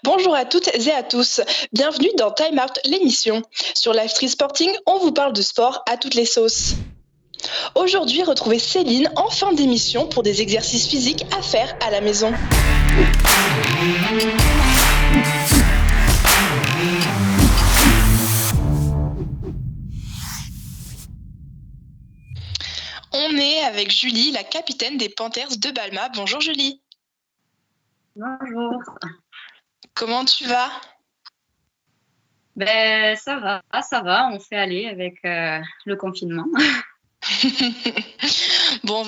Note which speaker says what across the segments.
Speaker 1: Bonjour à toutes et à tous, bienvenue dans Time Out, l'émission. Sur Live Street Sporting, on vous parle de sport à toutes les sauces. Aujourd'hui, retrouvez Céline en fin d'émission pour des exercices physiques à faire à la maison. On est avec Julie, la capitaine des Panthers de Balma. Bonjour Julie.
Speaker 2: Bonjour.
Speaker 1: Comment tu vas ?
Speaker 2: Ça va, on fait aller avec le confinement.
Speaker 1: Bon, on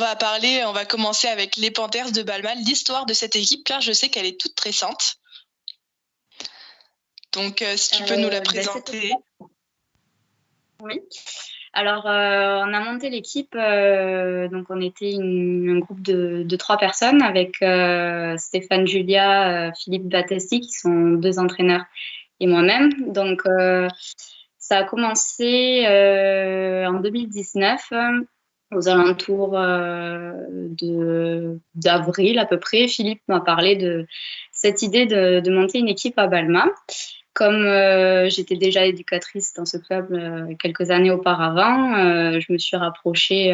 Speaker 1: va commencer avec les Panthers de Balma, l'histoire de cette équipe, car je sais qu'elle est toute récente. Donc, si tu peux nous la présenter.
Speaker 2: Oui. Alors, on a monté l'équipe, donc on était un groupe de 3 personnes avec Stéphane Julia, Philippe Battesti, qui sont 2 entraîneurs, et moi-même. Donc, ça a commencé en 2019, aux alentours d'avril à peu près. Philippe m'a parlé de cette idée de monter une équipe à Balma. Comme j'étais déjà éducatrice dans ce club quelques années auparavant, je me suis rapprochée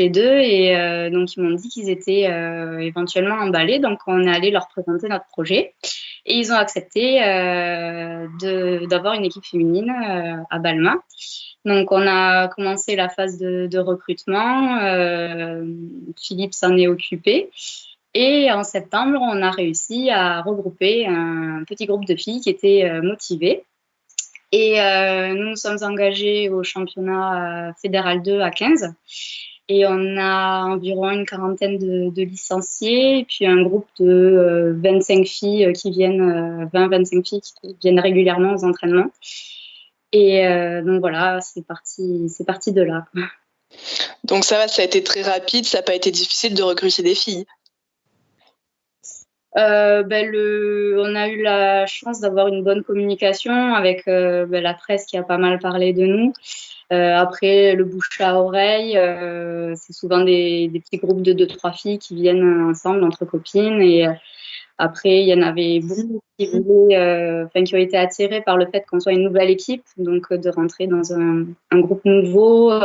Speaker 2: d'eux et donc ils m'ont dit qu'ils étaient éventuellement emballés. Donc on est allé leur présenter notre projet et ils ont accepté d'avoir une équipe féminine à Balma. Donc on a commencé la phase de recrutement. Philippe s'en est occupé. Et en septembre, on a réussi à regrouper un petit groupe de filles qui étaient motivées. Et nous nous sommes engagés au championnat fédéral 2 à 15. Et on a environ une quarantaine de licenciés, et puis un groupe de 25 filles qui viennent, 20-25 filles qui viennent régulièrement aux entraînements. Et donc voilà, c'est parti de là.
Speaker 1: Donc ça a été très rapide, ça n'a pas été difficile de recruter des filles.
Speaker 2: On a eu la chance d'avoir une bonne communication avec la presse qui a pas mal parlé de nous. Après, le bouche à oreille, c'est souvent des petits groupes de 2-3 filles qui viennent ensemble entre copines. Et après, il y en avait beaucoup qui ont été attirés par le fait qu'on soit une nouvelle équipe, donc de rentrer dans un groupe nouveau.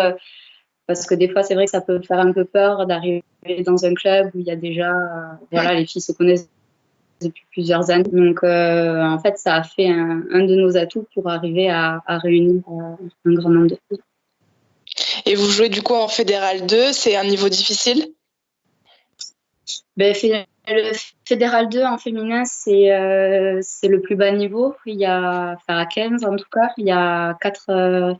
Speaker 2: Parce que des fois, c'est vrai que ça peut faire un peu peur d'arriver dans un club où il y a déjà, les filles se connaissent depuis plusieurs années. Donc, en fait, ça a fait un de nos atouts pour arriver à réunir un grand nombre de filles.
Speaker 1: Et vous jouez du coup en Fédéral 2, c'est un niveau difficile ?
Speaker 2: Le Fédéral 2 en féminin, c'est le plus bas niveau. Il y a, à 15 en tout cas, il y a 4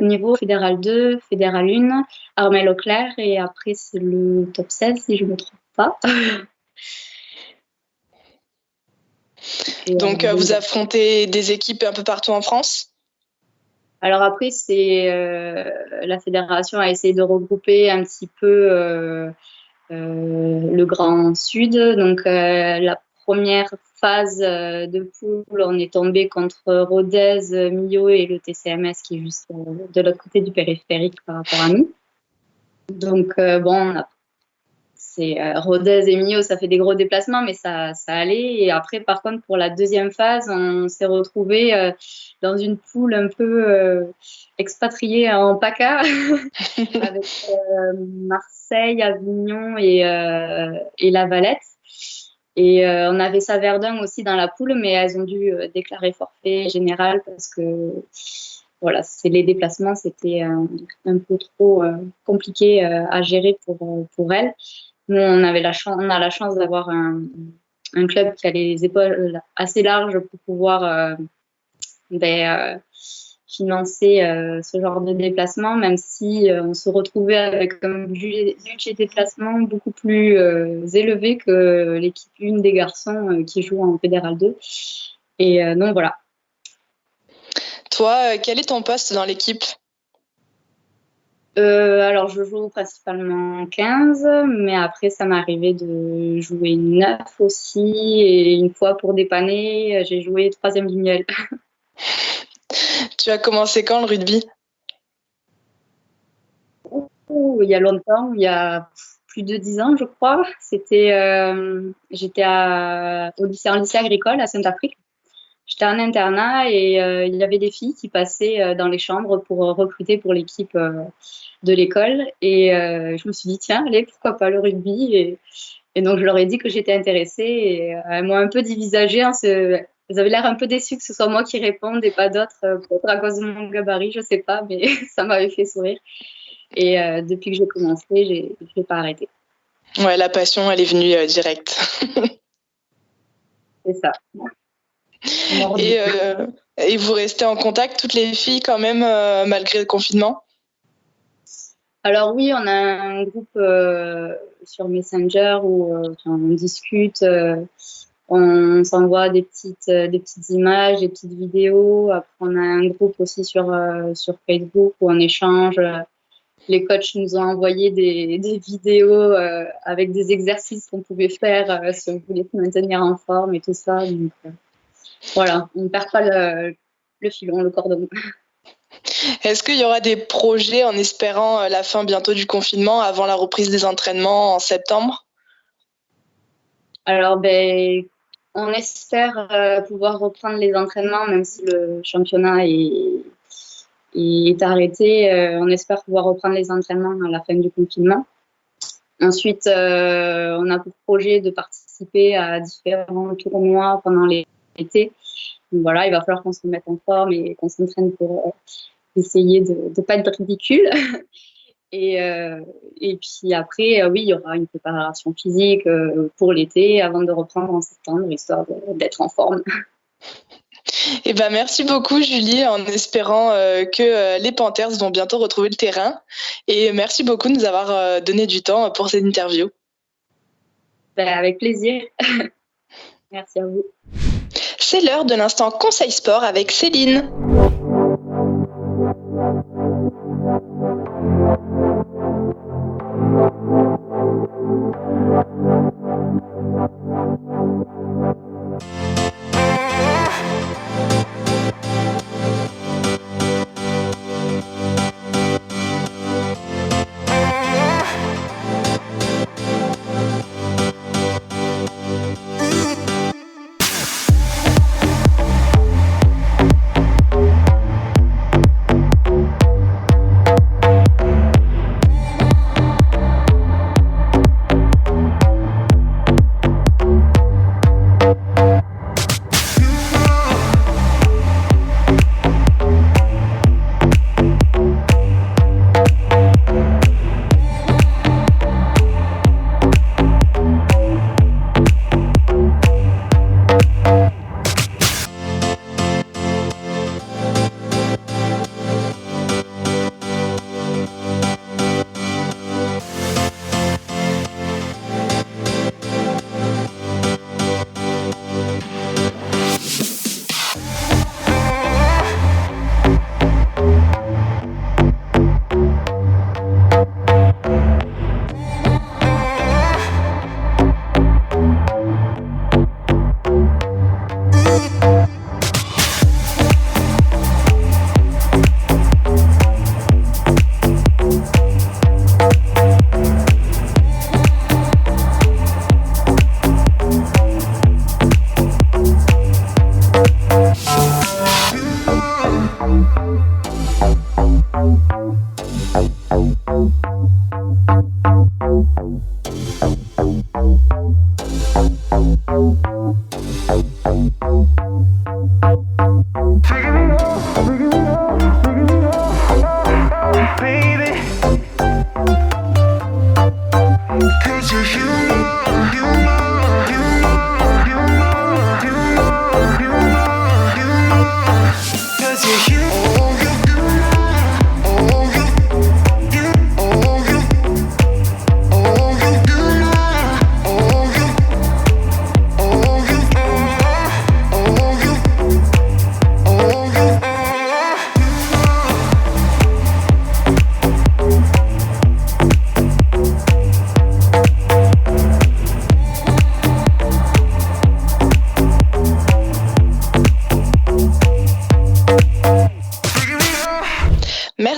Speaker 2: niveaux, Fédéral 2, Fédéral 1, Armel Auclair, et après c'est le top 16 si je ne me trompe pas.
Speaker 1: Donc, vous affrontez des équipes un peu partout en France ?
Speaker 2: Alors après, la fédération a essayé de regrouper un petit peu le Grand Sud. Donc, la première phase de poule, on est tombé contre Rodez, Millau et le TCMS qui est juste de l'autre côté du périphérique par rapport à nous. Donc, c'est Rodez et Millau, ça fait des gros déplacements, mais ça allait. Et après, par contre, pour la deuxième phase, on s'est retrouvés dans une poule un peu expatriée en PACA avec Marseille, Avignon et La Valette. Et on avait Saverdun aussi dans la poule, mais elles ont dû déclarer forfait général parce que les déplacements, c'était un peu trop compliqué à gérer pour elles. Nous, on a la chance d'avoir un club qui a les épaules assez larges pour pouvoir financer ce genre de déplacement, même si on se retrouvait avec un budget de déplacement beaucoup plus élevé que l'équipe 1 des garçons qui joue en Fédéral 2. Et donc voilà.
Speaker 1: Toi, quel est ton poste dans l'équipe ?
Speaker 2: Alors, je joue principalement 15, mais après, ça m'est arrivé de jouer 9 aussi. Et une fois, pour dépanner, j'ai joué 3e lignelle.
Speaker 1: Tu as commencé quand le rugby ?
Speaker 2: Il y a longtemps, il y a plus de 10 ans, je crois. J'étais en lycée agricole à Saint-Afrique. J'étais en internat et il y avait des filles qui passaient dans les chambres pour recruter pour l'équipe de l'école. Et je me suis dit, tiens, allez, pourquoi pas le rugby et donc, je leur ai dit que j'étais intéressée et elles m'ont un peu dévisagée. Elles avaient l'air un peu déçues que ce soit moi qui réponde et pas d'autres, peut-être à cause de mon gabarit, je sais pas, mais ça m'avait fait sourire. Et depuis que j'ai commencé, j'ai pas arrêté.
Speaker 1: Ouais, la passion, elle est venue direct.
Speaker 2: C'est ça.
Speaker 1: Et vous restez en contact, toutes les filles, quand même, malgré le confinement?
Speaker 2: Alors oui, on a un groupe sur Messenger où on discute, on s'envoie des petites images, des petites vidéos. Après, on a un groupe aussi sur Facebook où on échange. Les coachs nous ont envoyé des vidéos avec des exercices qu'on pouvait faire si on voulait se maintenir en forme et tout ça. Donc voilà, on ne perd pas le filon, le cordon.
Speaker 1: Est-ce qu'il y aura des projets en espérant la fin bientôt du confinement avant la reprise des entraînements en septembre?
Speaker 2: Alors, on espère pouvoir reprendre les entraînements, même si le championnat est arrêté. On espère pouvoir reprendre les entraînements à la fin du confinement. Ensuite, on a pour projet de participer à différents tournois pendant l'été. Donc voilà, il va falloir qu'on se mette en forme et qu'on s'entraîne pour essayer de ne pas être ridicule. Et puis après, oui, il y aura une préparation physique pour l'été avant de reprendre en septembre, histoire d'être en forme.
Speaker 1: Eh ben, merci beaucoup, Julie, en espérant que les Panthers vont bientôt retrouver le terrain. Et merci beaucoup de nous avoir donné du temps pour cette interview.
Speaker 2: Avec plaisir. Merci à vous.
Speaker 1: C'est l'heure de l'instant Conseil Sport avec Céline.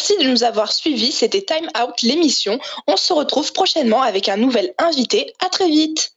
Speaker 1: Merci de nous avoir suivis. C'était Time Out, l'émission. On se retrouve prochainement avec un nouvel invité. À très vite.